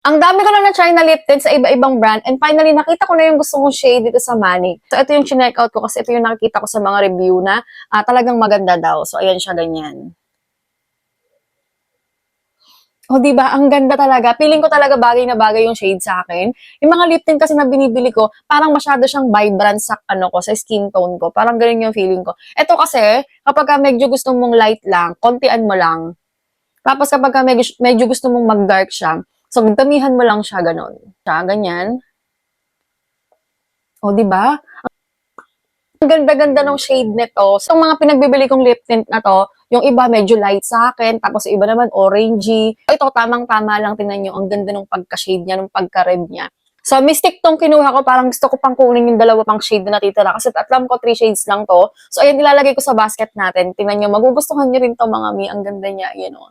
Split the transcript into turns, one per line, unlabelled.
Ang dami ko na na-try na lip tint sa iba-ibang brand and finally nakita ko na yung gusto kong shade dito sa Manny. So ito yung chineck out ko kasi ito yung nakikita ko sa mga review na talagang maganda daw. So ayan siya ganyan. Oh, 'di ba? Ang ganda talaga. Feeling ko talaga bagay na bagay yung shade sa akin. Yung mga lip tint kasi na binibili ko, parang masyado siyang vibrant sa ano ko, sa skin tone ko. Parang ganun yung feeling ko. Ito kasi, kapag medyo gusto mong light lang, kontian mo lang. Tapos kapag medyo gusto mong mag-dark siya, so damihan mo lang siya ganun. Siya, ganyan. Oh, 'di ba? Ang ganda-ganda ng shade nito. So, yung mga pinagbibili kong lip tint na to, yung iba medyo light sa akin, tapos yung iba naman orangey. Ito, tamang-tama lang, tingnan nyo, ang ganda ng pagka-shade niya, ng pagka-red niya. So, Mystic tong kinuha ko, parang gusto ko pang kunin yung dalawa pang shade na natitira kasi alam ko 3 shades lang to. So, ayan, ilalagay ko sa basket natin. Tingnan nyo, magugustuhan nyo rin to mga mi, ang ganda niya, yun o.